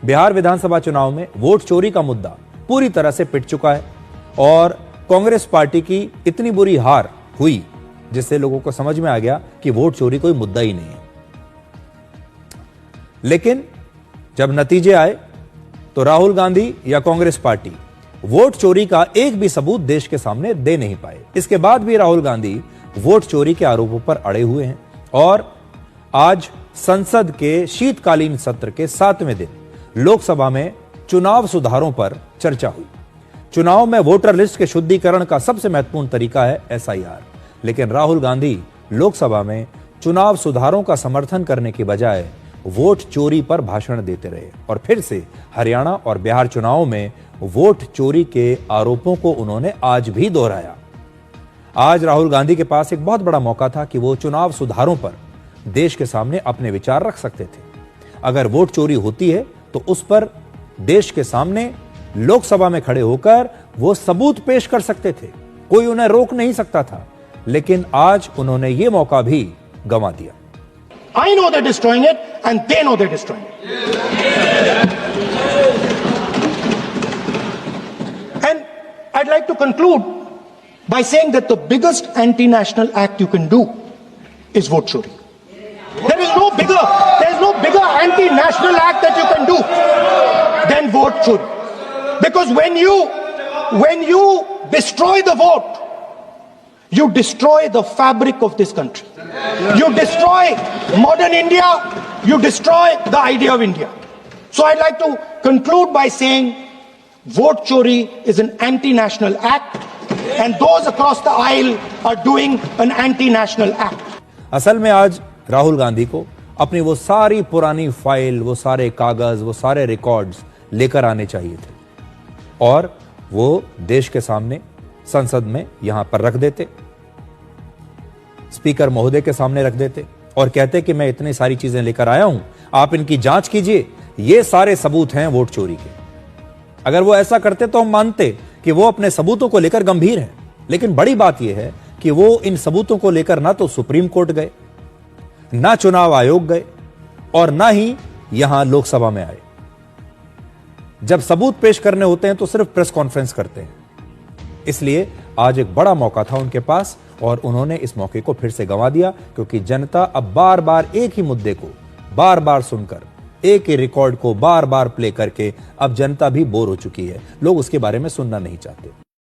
बिहार विधानसभा चुनाव में वोट चोरी का मुद्दा पूरी तरह से पिट चुका है और कांग्रेस पार्टी की इतनी बुरी हार हुई जिससे लोगों को समझ में आ गया कि वोट चोरी कोई मुद्दा ही नहीं है। लेकिन जब नतीजे आए तो राहुल गांधी या कांग्रेस पार्टी वोट चोरी का एक भी सबूत देश के सामने दे नहीं पाए। इसके बाद भी राहुल गांधी वोट चोरी के आरोपों पर अड़े हुए हैं और आज संसद के शीतकालीन सत्र के 7वें दिन लोकसभा में चुनाव सुधारों पर चर्चा हुई। चुनाव में वोटर लिस्ट के शुद्धिकरण का सबसे महत्वपूर्ण तरीका है SIR, लेकिन राहुल गांधी लोकसभा में चुनाव सुधारों का समर्थन करने के बजाय वोट चोरी पर भाषण देते रहे और फिर से हरियाणा और बिहार चुनावों में वोट चोरी के आरोपों को उन्होंने आज भी दोहराया। आज राहुल गांधी के पास एक बहुत बड़ा मौका था कि वो चुनाव सुधारों पर देश के सामने अपने विचार रख सकते थे। अगर वोट चोरी होती है तो उस पर देश के सामने लोकसभा में खड़े होकर वो सबूत पेश कर सकते थे, कोई उन्हें रोक नहीं सकता था। लेकिन आज उन्होंने ये मौका भी गंवा दिया। I know they're destroying it and they know they're destroying it. And I'd like to conclude by saying that the biggest anti-national act you can do is vote chori. There is no bigger anti-national act that you can do than vote chori. Because when you destroy the vote, you destroy the fabric of this country. You destroy modern India, you destroy the idea of India. So I'd like to conclude by saying vote chori is an anti-national act and those across the aisle are doing an anti-national act. असल में आज राहुल गांधी को अपनी वो सारी पुरानी file, वो सारे कागज, वो सारे रिकॉर्ड्स लेकर आने चाहिए थे और वो देश के सामने संसद में यहां पर रख देते, स्पीकर महोदय के सामने रख देते और कहते कि मैं इतनी सारी चीजें लेकर आया हूं, आप इनकी जांच कीजिए, ये सारे सबूत हैं वोट चोरी के। अगर वो ऐसा करते तो हम मानते कि वो अपने सबूतों को लेकर गंभीर हैं। लेकिन बड़ी बात यह है कि वो इन सबूतों को लेकर ना तो सुप्रीम कोर्ट गए, ना चुनाव आयोग गए और ना ही यहां लोकसभा में आए। जब सबूत पेश करने होते हैं तो सिर्फ प्रेस कॉन्फ्रेंस करते हैं। इसलिए आज एक बड़ा मौका था उनके पास और उन्होंने इस मौके को फिर से गंवा दिया, क्योंकि जनता अब बार बार एक ही मुद्दे को बार बार सुनकर, एक ही रिकॉर्ड को बार बार प्ले करके अब जनता भी बोर हो चुकी है। लोग उसके बारे में सुनना नहीं चाहते।